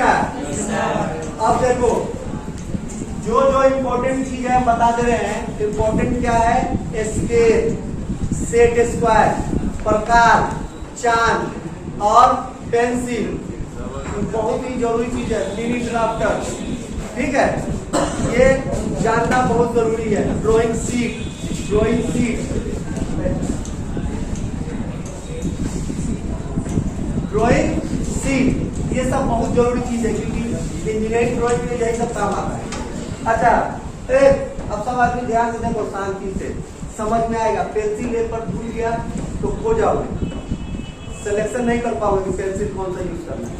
में आया? अब देखो जो जो इम्पोर्टेंट चीज है बता दे रहे हैं। इम्पोर्टेंट क्या है? स्केल, सेट स्क्वायर, प्रकार, चांद और पेंसिल। बहुत ही जरूरी चीज है। मिनी ड्राफ्टर, ठीक है, ये जानना बहुत जरूरी है। Drawing sheet, drawing sheet, drawing sheet, ये सब बहुत जरूरी चीज है क्योंकि इंजीनियरिंग ड्राइंग में यही सब काम आता है। अच्छा, अब सब आदमी ध्यान से देखो, शांति से समझ में आएगा। पेंसिल एक पर भूल गया तो खो जाओगे, सिलेक्शन नहीं कर पाओगे कि पेंसिल कौन सा यूज करना है।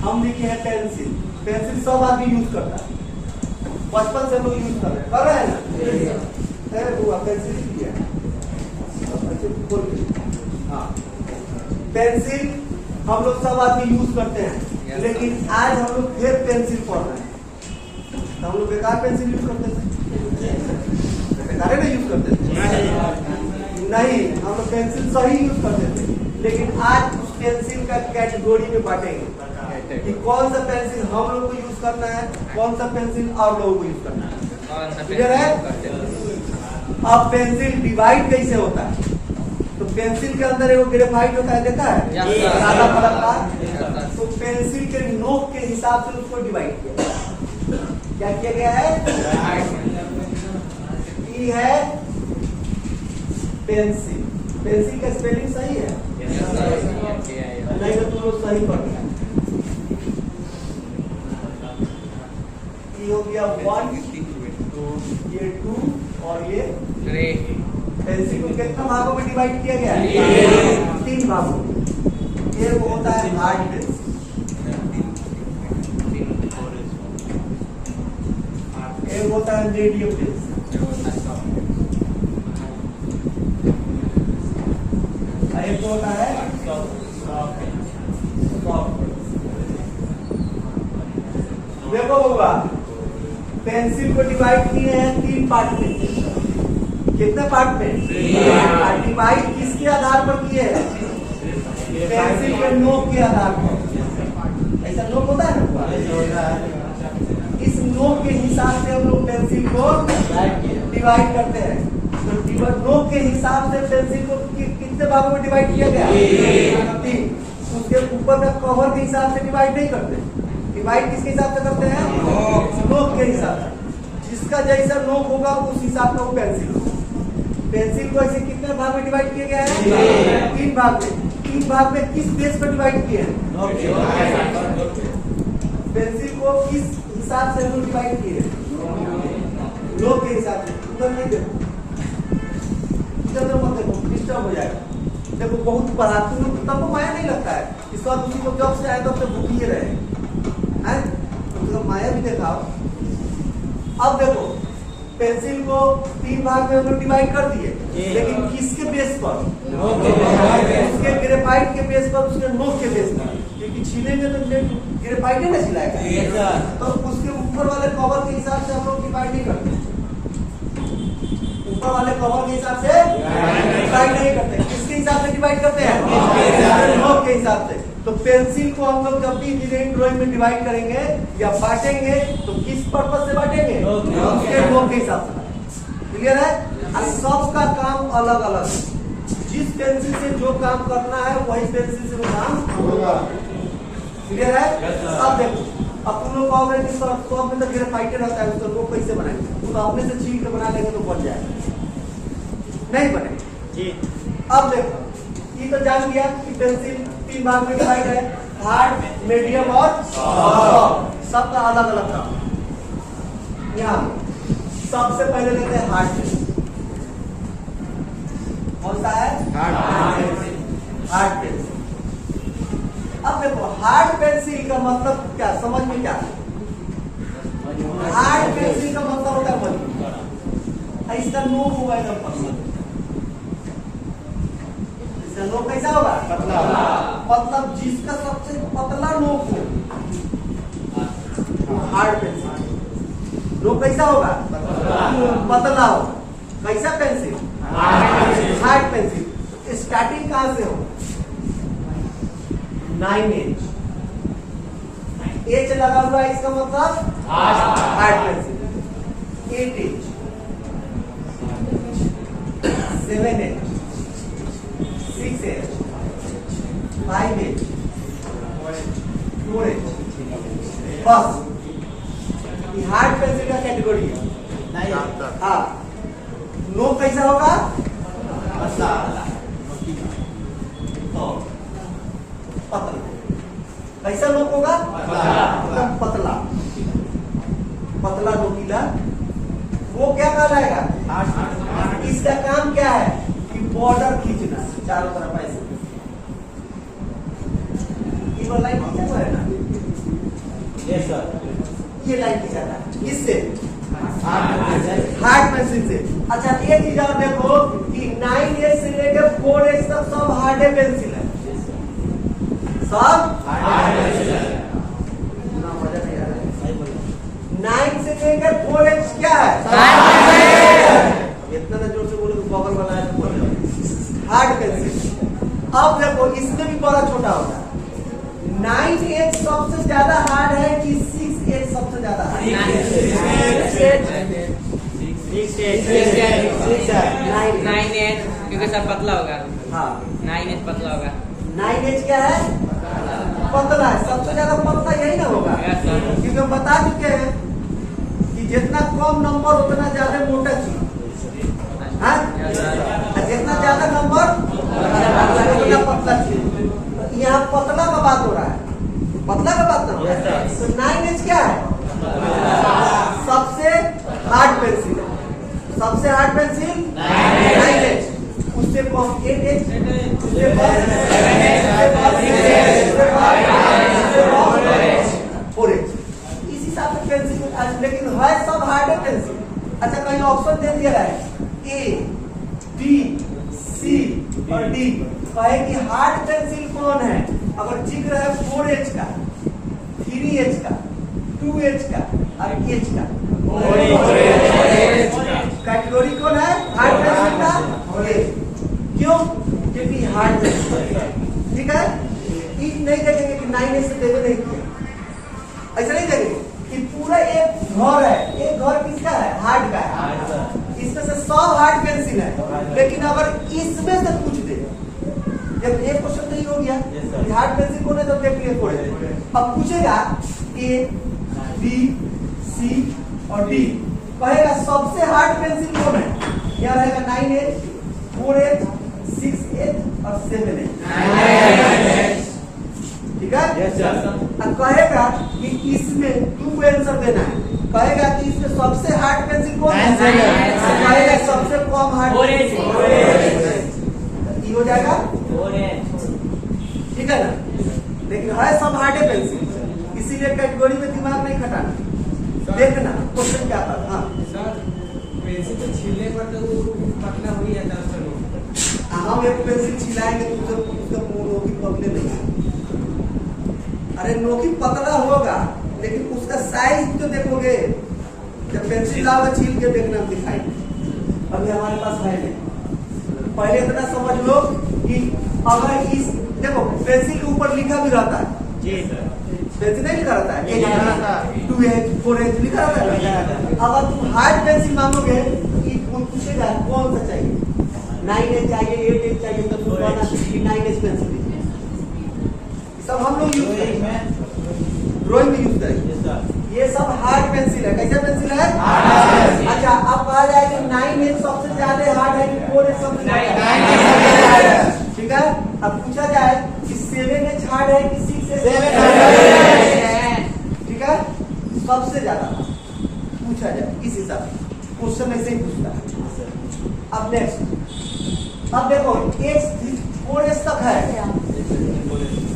हम लिखे हैं पेंसिल। पेंसिल सब आदमी यूज करता है, बचपन से लोग यूज कर रहे हैं ना। बुआ पेंसिल लिया, हाँ पेंसिल हम लोग सब आदमी यूज करते हैं, लेकिन आज हम लोग फिर पेंसिल पढ़ रहे हैं। तो हम लोग बेकार पेंसिल यूज करते थे, बेकार ना यूज करते थे नहीं, हम लोग पेंसिल सही यूज करते थे। लेकिन आज उस पेंसिल का कैटेगरी में बांटेंगे कि कौन सा पेंसिल हम लोग को यूज करना है, कौन सा पेंसिल और लोगों को यूज करना है। क्लियर है? अब पेंसिल डिवाइड कैसे होता है? तो पेंसिल के अंदर एक ग्रेफाइट होता है, देखा है काला कलर का। तो पेंसिल के नोक के हिसाब से उसको डिवाइड किया। क्या किया गया है? ई है पेंसिल। पेंसिल का स्पेलिंग सही है? नहीं तो तुम लोग सही पढ़ गया। ये हो गया 1, ये 2 और ये 3। पेंसिल को कितना भागों में डिवाइड किया गया है? 3 भागों में। एक होता है हार्ड पेंसिल, एक होता है मीडियम पेंसिल, एक होता है सॉफ्ट पेंसिल। देखो बउआ, पेंसिल को डिवाइड किए हैं 3 पार्ट में। कितने पार्ट में? डिवाइड किसके आधार पर किए हैं? पेंसिल के नोक के आधार पर। ऐसा नोक होता है ना, इस नोक के हिसाब से हम लोग पेंसिल को डिवाइड करते हैं। तो नोक के हिसाब से पेंसिल को कितने भागों में डिवाइड किया गया? 3। उसके ऊपर का कवर के हिसाब से डिवाइड नहीं करते। डिवाइड किसके हिसाब से करते हैं? नोक के हिसाब से। जिसका जैसा नोक होगा उस हिसाब का वो पेंसिल होगा। पेंसिल को ऐसे कितने भाग में डिवाइड किया गया है? 3 भाग में। 3 भाग में किस बेस पर डिवाइड किए हैं? पेंसिल को किस हिसाब से हम डिवाइड किए हैं? नोक के हिसाब से। उधर नहीं देखो, इधर मत देखो, डिस्टर्ब हो जाएगा। देखो बहुत पढ़ाते हो तब को माया नहीं लगता है। इस बार उसी को जब से आए तब से भूखिए रहे हैं, तो माया भी दिखाओ। अब देखो पेंसिल को 3 भाग में हम लोग डिवाइड कर दिए, लेकिन किसके बेस पर? उसके ग्रेफाइट के बेस पर, उसके नोक के बेस पर। क्योंकि छीलेंगे तो ग्रेफाइट ही ना छिलाएगा, तो उसके ऊपर वाले कवर के हिसाब से हम लोग डिवाइड नहीं करते। ऊपर वाले कवर के हिसाब से डिवाइड नहीं करते। किसके हिसाब से डिवाइड करते हैं? नोक के हिसाब से। तो पेंसिल को हम लोग जब भी इंजीनियरिंग ड्राइंग में डिवाइड करेंगे या बांटेंगे तो किस पर्पस से बांटेंगे? उसके नोक के हिसाब से। क्लियर है? और सबका काम अलग अलग है। जिस पेंसिल से जो काम करना है वही पेंसिल से वो काम होगा। क्लियर है? अब देखो, अब तुम लोग कहोगे कि सब में तो ग्रेफाइट रहता है, उसको कैसे बनाएंगे? तो अपने से छील के बना लेंगे तो बन जाएगा, नहीं बनेगा। अब देखो, ये तो जान गया कि पेंसिल 3 भाग में डिवाइड है, हार्ड, मीडियम और सॉफ्ट। सबका अलग अलग काम। यहाँ सबसे पहले लेते हैं हार्ड पेंसिल। कौन सा है? Hard pencil. अब देखो हार्ड पेंसिल का मतलब क्या, समझ में क्या है? हार्ड पेंसिल का मतलब होता है मजबूत। इसका नोक होगा एकदम पतला। इसका नोक कैसा होगा? पतला। मतलब जिसका सबसे पतला नोक हो हार्ड पेंसिल। नोक कैसा होगा? पतला होगा। कैसा पेंसिल? Hard pencil. स्टार्टिंग कहां से हो? 9 इंच। एच लगा हुआ है, इसका मतलब hard pencil. 8H 7H 6H 5H 4H बस ये हार्ड पेंसिल का कैटेगरी है। हाँ, नो कैसा होगा? तो पतला। कैसा नोक होगा? एकदम पतला पतला नोकीला। वो क्या कहलाएगा? इसका काम क्या है कि बॉर्डर खींचना चारों तरफ ऐसे। ये वाला लाइन खींचा हुआ है ना? Yes sir. ये लाइन खींचा था इससे हार्ड पेंसिल से। अच्छा ये चीज आप देखो कि 9H से लेकर 4H तक सब हार्ड पेंसिल है, सब हार्ड पेंसिल है। 9 से लेकर 4H क्या है? इतना ना जोर से बोलो तो बगल वाला है हार्ड पेंसिल। अब देखो इसमें भी बड़ा छोटा होता है। 9H सबसे ज्यादा हार्ड है कि 6H सबसे ज्यादा हार्ड है? 9H क्योंकि सब पतला होगा। हाँ 9H पतला होगा। 9H क्या है? पतला है। सबसे ज्यादा पतला यही ना होगा, क्योंकि हम बता चुके हैं कि जितना कम नंबर उतना ज्यादा मोटा चीज, हाँ? जितना ज्यादा नंबर उतना पतला चीज। यहाँ पतला का बात हो रहा है, पतला का बात ना हो रहा है। तो 9H क्या है? सबसे हार्ड पेंसिल है। सबसे हार्ड पेंसिल 9H, उससे कम 8H, उससे कम 4H। इस हिसाब से पेंसिल, लेकिन है सब हार्ड पेंसिल। अच्छा कहीं ऑप्शन दे दिया है A, B, C और D, कहे कि हार्ड पेंसिल कौन है? अगर जिक्र है 4H का, 3H का, 2H का और H का। कैटेगरी कौन है हार्ड पेंसिल का? क्यों? क्योंकि हार्ड पेंसिल, ठीक है। नहीं देखेंगे कि 9H से देवे नहीं किया, ऐसा नहीं देखेंगे कि पूरा एक घर है, एक घर किसका है? हार्ड का है। इसमें से सब हार्ड पेंसिल है, लेकिन अगर इसमें से पूछ दे, जब एक क्वेश्चन नहीं हो गया हार्ड पेंसिल कौन है तो देख लिए पड़े। अब पूछेगा A, B, C और D, कहेगा सबसे हार्ड पेंसिल कौन है? यहाँ रहेगा 9H, 4H, 6H और 7H, ठीक है। अब कहेगा कि इसमें 2 आंसर देना है। कहेगा कि इसमें सबसे हार्ड पेंसिल कौन है? कहेगा सबसे कम हार्ड पेंसिल हो जाएगा, ठीक है ना। लेकिन है सब हार्ड पेंसिल, इसीलिए कैटेगरी में दिमाग नहीं खटाना, देखना क्वेश्चन क्या था। हाँ पेंसिल तो छीलने पर तो वो पतला हो ही जाता है उसका नोक। हम एक पेंसिल छिलाएंगे तो उसका नोकी पतले नहीं है। अरे नोकी पतला होगा, लेकिन उसका साइज तो देखोगे। जब पेंसिल लाओगे छील के देखना दिखाएंगे, अभी हमारे पास है नहीं। पहले इतना समझ लो कि अगर इस देखो पेंसिल के ऊपर लिखा भी रहता है जी सर, पेंसिल नहीं लिखा रहता है 2H 4H लिखा रहता है। अगर तुम हार्ड पेंसिल मांगोगे कि पूछेगा कौन सा चाहिए, 9H चाहिए 8H चाहिए, तो तुम कहना 9H पेंसिल सब हम लोग यूज करेंगे, ड्राइंग में यूज करेंगे। ये सब हार्ड पेंसिल है। कैसा पेंसिल है? अच्छा अब कहा जाए कि 9H सबसे ज्यादा हार्ड है कि 4H सबसे ज्यादा, ठीक है। अब पूछा जाए कि 7H हार्ड है कि 6H, ठीक है। सबसे ज्यादा पूछा जाए इस हिसाब से, क्वेश्चन ऐसे ही पूछता है। अब नेक्स्ट, अब देखो H 4H तक है।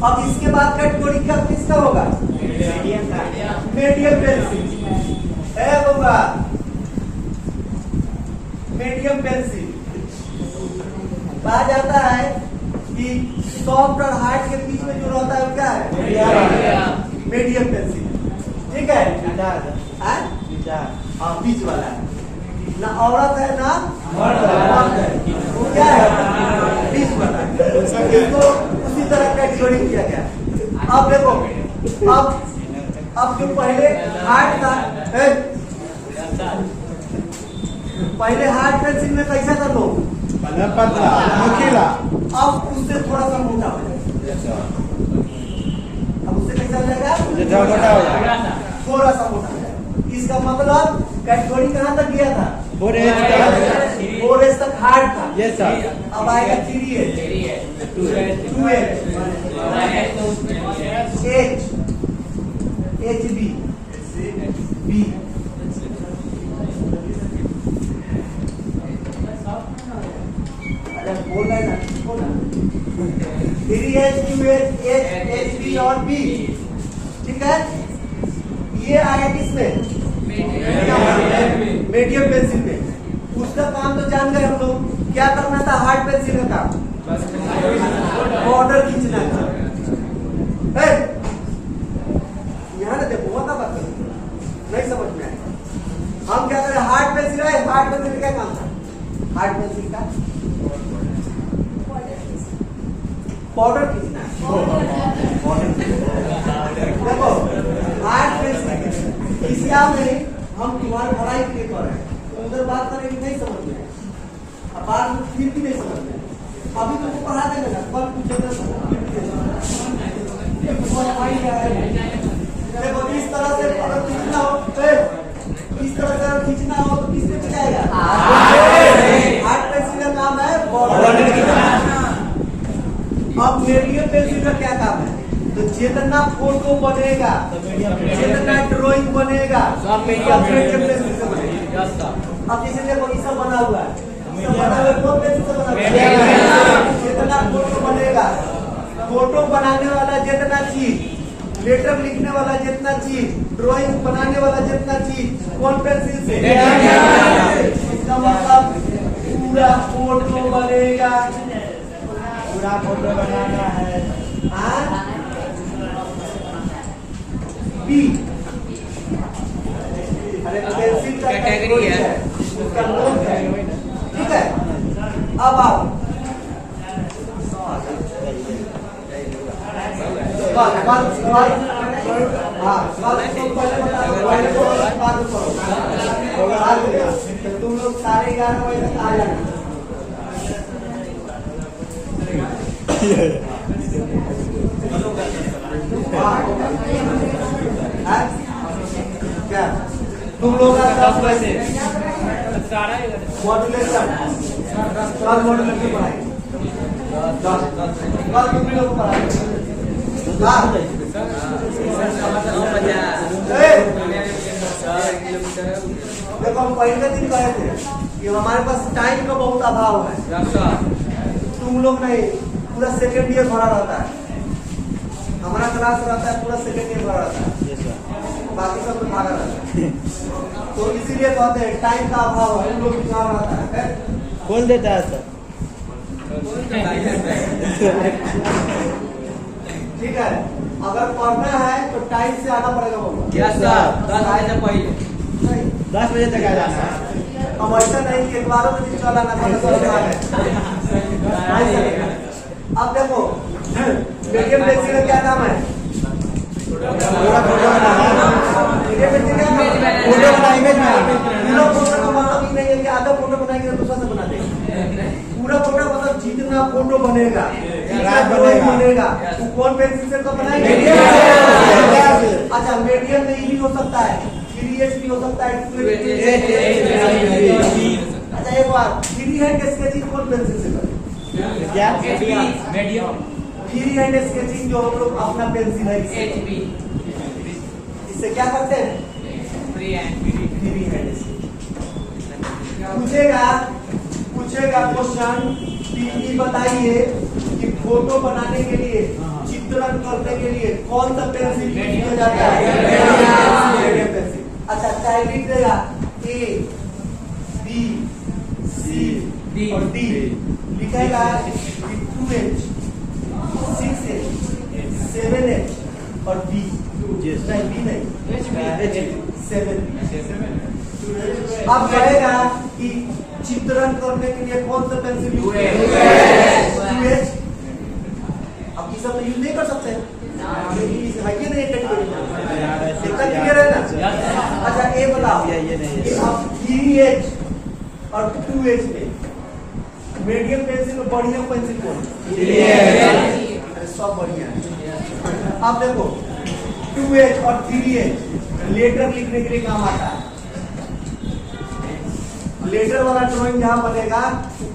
अब इसके बाद कैटेगरी क्या किसका होगा? मीडियम पेंसिल है होगा, मीडियम पेंसिल। कहा जाता है कि सॉफ्ट और हार्ड के बीच में जो रहता है वो क्या है? मीडियम पेंसिल, ठीक है। हाँ बीच वाला है, ना औरत है ना मर्द है, वो क्या है? बीच वाला है। इसको उसी तरह कैटेगरी किया गया। अब देखो, अब अब जो पहले हार्ड था, पहले हार्ड पेंसिल में कैसा था लोग? पतला नुकीला। अब उससे थोड़ा सा मोटा हो जाएगा। अब उससे कैसा हो जाएगा? मोटा हो जाएगा। थोड़ा सा मोटा हो जाएगा। इसका मतलब कैटेगरी कहाँ तक गया था? 4H तक हार्ड था। Yes sir. अब आएगा 3H, 2H, H, HB, B। अरे बोल रहा है ना, बोल ना। 3H, 2H, H, HB और B, ठीक है? ये आया किसमें? मीडियम पेंसिल में। उसका काम तो जान गए हम लोग। क्या करना था हार्ड पेंसिल का काम? बॉर्डर खींचना था। यहाँ ना देखो वो बात नहीं समझ में आएगा। हम क्या करें? हार्ड पेंसिल है, हार्ड पेंसिल का क्या काम था? हार्ड पेंसिल का बॉर्डर खींचना है। देखो हार्ड पेंसिल किसी आप नहीं, हम तुम्हारे पढ़ाई के लिए कर रहे हैं, उधर बात करेंगे नहीं समझ में, अब बात में फिर भी नहीं समझ में। अभी तुमको पढ़ा देंगे ना, कल पूछेगा देखो इस तरह से अगर खींचना हो, इस तरह से अगर खींचना हो तो किसमें खिंचाएगा? हार्ड पेंसिल का काम है बॉर्डर खींचना। अब मीडियम पेंसिल का क्या काम है? तो जितना फोटो बनेगा, जितना ड्राइंग बनेगा, सब मीडियम पेंसिल से बनेगा। अब जैसे देखो ये सब बना हुआ है, सब बना हुआ है, कौन पेंसिल से बना हुआ है? जितना फोटो बनेगा, फोटो बनाने वाला जितना चीज, लेटर लिखने वाला जितना चीज, ड्राइंग बनाने वाला जितना चीज, कौन पेंसिल से? इसका मतलब पूरा फोटो बनेगा। पूरा फोटो बनाना है। बी, अरे पेंसिल का कैटेगरी है, उसका नाम है, ठीक है? अब आओ तुम लोग 11:30 बजे तक आ जाना। क्या तुम लोग 10 बजे मॉड्यूलेशन कल मॉड्यूलेशन पढ़ाएंगे। कल तुम लोग को पढ़ाएंगे। देखो हम पहले दिन कहे थे कि हमारे पास टाइम का बहुत अभाव है। तुम लोग नहीं, पूरा सेकेंड ईयर भरा रहता है, हमारा क्लास रहता है पूरा सेकेंड ईयर भरा रहता है, बाकी सब तो भागा रहता है। तो इसीलिए कहते हैं टाइम का अभाव है, हम लोग भी कहाँ रहता है। कौन देता है सर? ठीक है, अगर पढ़ना है तो टाइम से आना पड़ेगा बाबा। 10 बजे से पहले। नहीं, 10 बजे तक आ जाना है। अब ऐसा नहीं कि 12 बजे चला ना अब देखो मीडियम पेंसिल का क्या काम है? पूरा फोटो बनाना। मीडियम पेंसिल का फोटो बना, इमेज बनाना। पूरा फोटो का मतलब ये नहीं है कि आधा फोटो बनाएंगे तो दूसरा से बना देंगे। पूरा फोटो मतलब जितना फोटो बनेगा, जितना ड्राइंग बनेगा, वो कौन पेंसिल से तो बनाएंगे? अच्छा, मीडियम में ये भी हो सकता है, 3H भी हो सकता है, 2H। अच्छा एक बार फ्री हैंड स्केचिंग कौन पेंसिल से करें? क्या? फ्री हैंड स्केचिंग जो हम लोग अपना पेंसिल है HB इससे क्या करते हैं? Free hand. फ्री हैंड पूछेगा क्वेश्चन कि बताइए कि फोटो बनाने के लिए, चित्रण करने के लिए कौन सा पेंसिल यूज किया जाता है? Medium pencil. अच्छा चाहे लिख देगा A, B, C D और D, लिखेगा 2H, 6H, 7H और B। नहीं B नहीं, 7B। अब कहेगा कि चित्रण करने के लिए कौन सा पेंसिल यूज किया? 2H। अब ये सब तो यूज नहीं कर सकते, लेकिन नहीं कैटेगरी ये नहीं है। अब 3H और 2H में मीडियम पेंसिल में बढ़िया पेंसिल कौन है? सब बढ़िया है। अब देखो 2H और 3H लेटर लिखने के लिए काम आता है। लेटर वाला ड्राइंग जहाँ बनेगा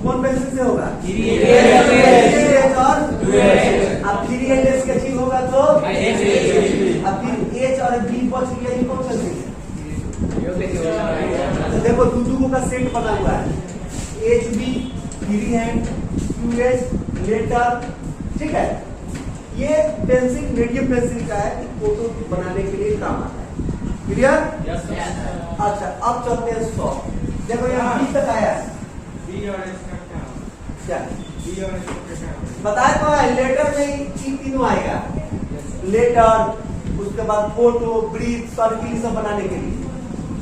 कौन पेंसिल से होगा? 3H और 2H। अब 3H स्केचिंग होगा तो अब फिर H और B बच गया, ये कौन पेंसिल है? तो देखो दो का सेट बना हुआ है, HB free hand 2H letter, ठीक है। ये पेंसिल मीडियम पेंसिल का है, फोटो बनाने के लिए काम आता है। क्लियर? अच्छा अब चलते हैं 100। देखो यहाँ B तक आया है, क्या बताए तो है, लेटर में ये तीनों आएगा, लेटर उसके बाद फोटो ब्रीथ सर्किल सब बनाने के लिए,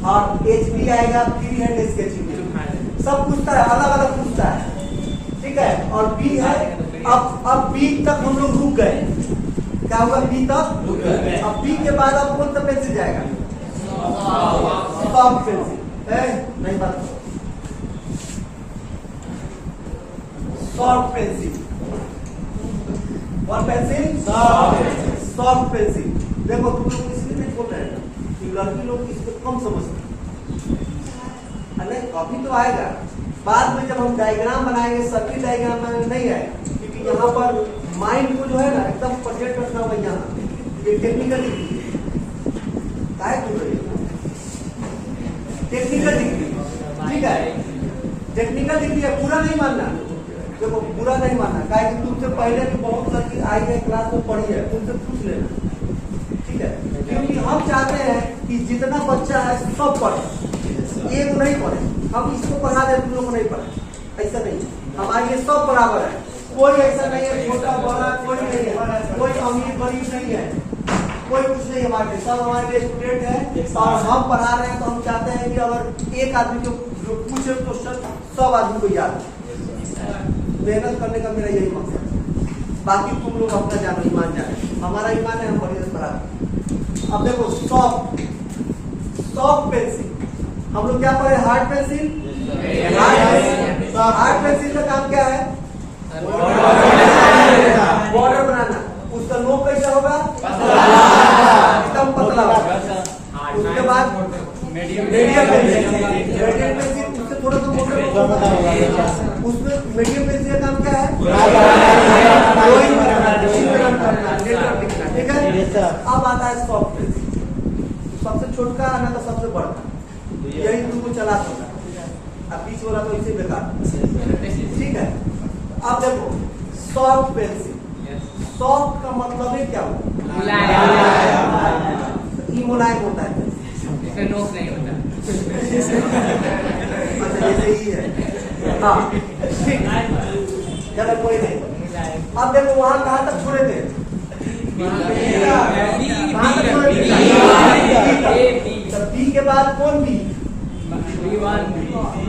और HB आएगा फ्री हैंड स्केचिंग सब पूछता है, अलग अलग पूछता है, ठीक है। और B है, अब B तक हम लोग रुक गए, क्या होगा B तक रुक गए। अब B के बाद अब कौन सा पेंसिल जाएगा? सॉफ्ट पेंसिल नहीं बात, soft pencil, one pencil soft pencil. देखो तुम लोग इसलिए नहीं बोल रहे हैं कि लड़की लोग इसको कम समझते, अभी तो आएगा बाद में जब हम डायग्राम बनाएंगे, सर्किट डायग्राम में नहीं आएगा, क्योंकि यहाँ पर माइंड को जो है ना एकदम प्रोजेक्ट करना होगा। यहाँ ये टेक्निकल डिग्री टेक्निकल डिग्री, ठीक है, टेक्निकल डिग्री है, पूरा नहीं मानना। देखो पूरा नहीं मानना, क्या कि तुमसे पहले भी बहुत लड़की आई है क्लास में पढ़ी है, तुमसे पूछ लेना, ठीक है। क्योंकि हम चाहते हैं कि जितना बच्चा है सब पढ़े, एक नहीं पढ़े, हम इसको पढ़ा दे तुम लोग को नहीं पढ़े, ऐसा नहीं। हमारे ये सब बराबर है, कोई ऐसा नहीं है छोटा बड़ा, कोई नहीं है, कोई अमीर गरीब नहीं है, कोई कुछ नहीं। हमारे सब हमारे स्टूडेंट है और हम पढ़ा रहे हैं, तो हम चाहते हैं कि अगर एक आदमी जो पूछे क्वेश्चन सब आदमी को याद है। मेहनत करने का मेरा यही मकसद है, बाकी तुम लोग अपना जानो, ईमान जाने, हमारा ईमान है, हम बढ़िया से पढ़ा। अब देखो सॉफ्ट पेंसिल, हम लोग क्या पढ़े? Hard pencil. हार्ड पेंसिल का काम क्या है? बॉर्डर बनाना। उसका नोक कैसा होगा? एकदम पतला होगा। उसके बाद मीडियम पेंसिल, उससे थोड़ा सा मोटा होगा। उसमें मीडियम पेंसिल का काम क्या है? ठीक है। अब आता है सॉफ्ट पेंसिल, सबसे छोटा ना तो सबसे बड़ा, यही तुमको चला सकता है। अब बीच वाला तो इसे बेकार, ठीक है। अब देखो सॉफ्ट पेंसिल, सॉफ्ट का मतलब है क्या हुआ? मुलायम होता है, इसमें नोक नहीं होता। अच्छा जैसे ही है, हाँ ठीक, चलो कोई नहीं। अब देखो वहां कहाँ तक छोड़े थे? कहाँ तक छोड़े थे? बी के बाद कौन बी?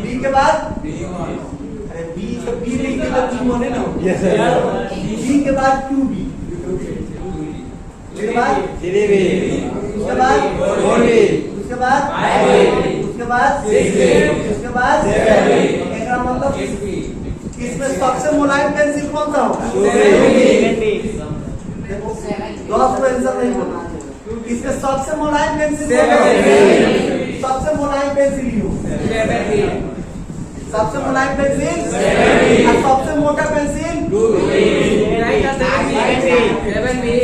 बी के बाद अरे बी तो बी लिख के तो बी होने ना, बी के बाद 2B, उसके बाद 3B, उसके बाद 4B, उसके बाद 5B, उसके बाद 6B, उसके बाद 7B। इसका मतलब इसमें सबसे मुलायम पेंसिल कौन सा होगा? देखो 10 पेंसिल नहीं बोलना, इसमें सबसे मुलायम पेंसिल सबसे मुलायम पेंसिल यूं, सबसे मुलायम पेंसिल और सबसे मोटा पेंसिल 7B।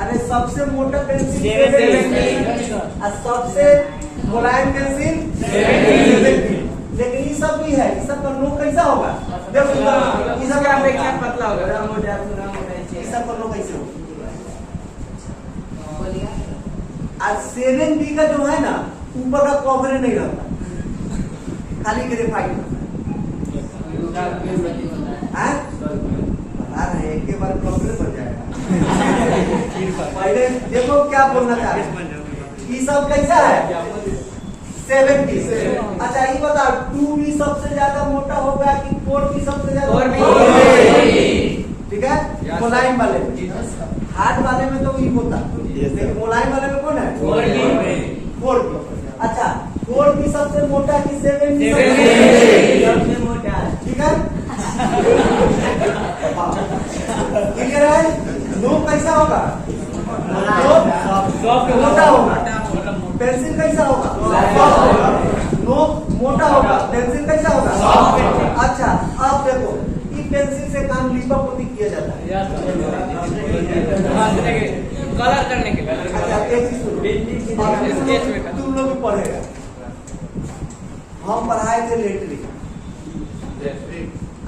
अरे सबसे मोटा पेंसिल 7B और सबसे मुलायम पेंसिल 7B। लेकिन ये सब भी है, ये सब का नोक कैसा होगा? देखो ये सब का अपेक्षा पतला होगा, ये सब का नोक कैसे होगा? आज 7B का जो है ना ऊपर का कवर नहीं रहता, खाली ग्रेफाइट होता है। बता रहे एक के बार कवर बन जाएगा। पहले देखो क्या बोलना चाह रहे, ये सब कैसा है? 7B। अच्छा ये बता 2B सबसे ज्यादा मोटा होगा कि 4B सबसे ज्यादा? 4B। ठीक है, मुलायम वाले में, हार्ड वाले में तो ये होता, लेकिन मुलायम वाले में कौन है? 4B। अच्छा होगा? पेंसिल कैसा होगा? सॉफ्ट होगा। नोक मोटा होगा, पेंसिल कैसा होगा? सॉफ्ट। अच्छा, अब देखो इस पेंसिल से काम लिपापोती किया जाता है। कलर करने के लिए। अच्छा, एक चीज सुनो, तुम लोग भी पढ़ेगा। हम पढ़ाए थे लेटरिन,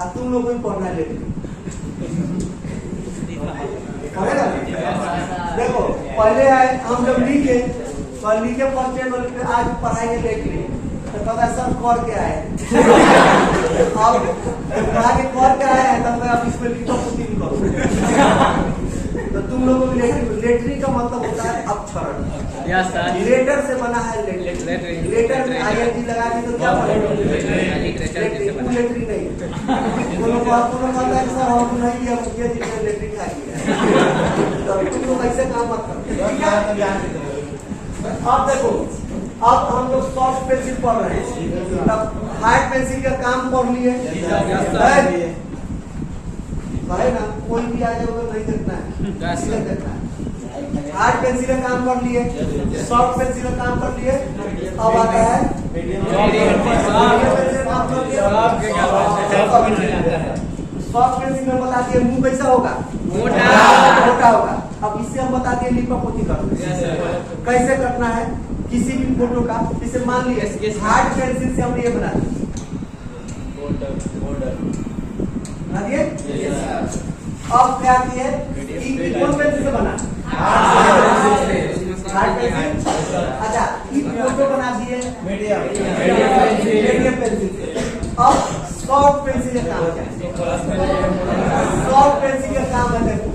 अब तुम लोग भी पढ़ना है लेटरिन। पढ़ेगा? देखो पहले आए हम जब लिखे तो लिखे पढ़ते आज पढ़ाएंगे लेटरिन, तो पता सर कर के आए। अब पढ़ा के कर के आए हैं तब आप इसमें लिपापोती भी करो। तो तुम लोगों को लेटरिन का मतलब होता है अपक्षरण। Yes sir. लेटर से बना है लेटर। लेटर में आईएनजी लगा के तो क्या बनेगा? लेटरिन नहीं। कोनो कहता है सर हम नहीं दिया मुखिया जी ने लेटरिन खा लिया। तब तुम लोग ऐसे काम मत करो। अब देखो, अब हम लोग सॉफ्ट पेंसिल पढ़ रहे हैं, तब हार्ड पेंसिल का काम पढ़ लिए है ना? कोई भी आ जाए नहीं देखना है, देखना है। हार्ड पेंसिल का काम कर लिए, सॉफ्ट पेंसिल का काम कर लिए, अब आता है सॉफ्ट पेंसिल में बता दिए मुंह कैसा होगा? मोटा होगा। अब इससे हम बता दिए लिपापोती करना कैसे करना है किसी भी फोटो का। इसे मान लिए हार्ड पेंसिल से हमने ये बना दिया, अब क्या किए? कौन पेंसिल से बना? Hard pencil. अच्छा, फोटो बना दिए मीडियम पेंसिल से। अब सॉफ्ट पेंसिल का काम क्या है? सॉफ्ट पेंसिल का काम है देखो,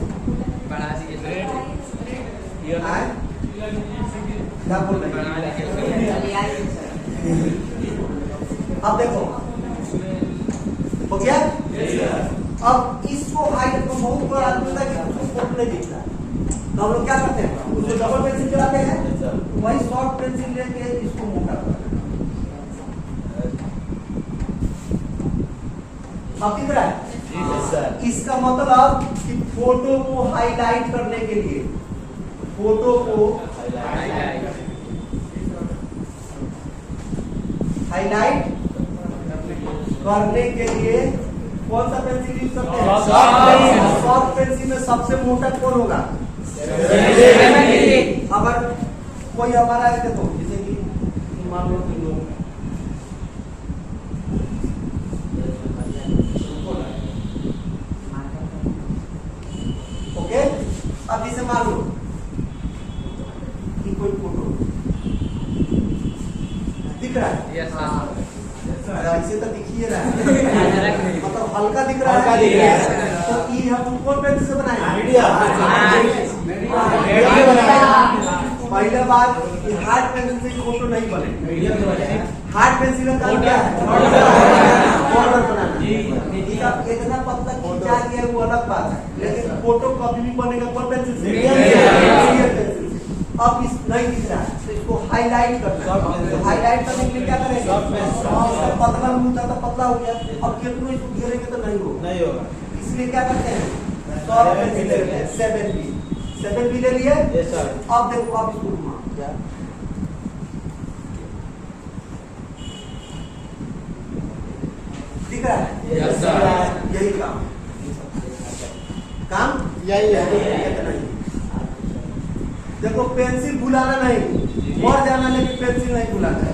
क्या बोल रहे हैं? अब देखो हो गया। अब इसको हाइट को बहुत बड़ा आदमी था कि उसको फोटो नहीं दिखता, तो हम लोग क्या करते हैं? उसको डबल पेंसिल चलाते हैं, वही शॉर्ट पेंसिल लेके इसको मोटा करते हैं। अब दिख रहा है? इसका मतलब कि फोटो को हाईलाइट करने के लिए, फोटो को हाईलाइट करने के लिए कौन सा पेंसिल यूज करते हैं? सॉफ्ट पेंसिल में सबसे मोटा कौन होगा? अगर कोई हमारा देखो जैसे कि मान लो तुम लोग ओके, अब इसे मान लो कि कोई फोटो दिख रहा है। Yes sir. ऐसे तो दिख ही रहा है, मतलब हल्का दिख रहा है, तो ये हम कौन पेंसिल से बनाए? पहले बात हार्ड पेंसिल से फोटो नहीं बने। हार्ड पेंसिल का काम क्या है? बॉर्डर बनाना। इतना पतला खींचा गया वो अलग बात है, लेकिन फोटो कभी भी बनेगा कौन पेंसिल से? अब इस नहीं दिख रहा है तो इसको हाईलाइट करना है। तो हाईलाइट करने के लिए क्या करेंगे? पतला मुंह था तो पतला हो गया, अब कितना इसको घेरेंगे तो नहीं होगा। इसलिए क्या करते हैं? सॉफ्ट पेंसिल ले लेते हैं, 7B ले लिए। अब देखो, अब इसको घुमा, दिख रहा है? यही काम यही है। देखो पेंसिल भुलाना नहीं, मर जाना, लेकिन पेंसिल नहीं भुलाना है।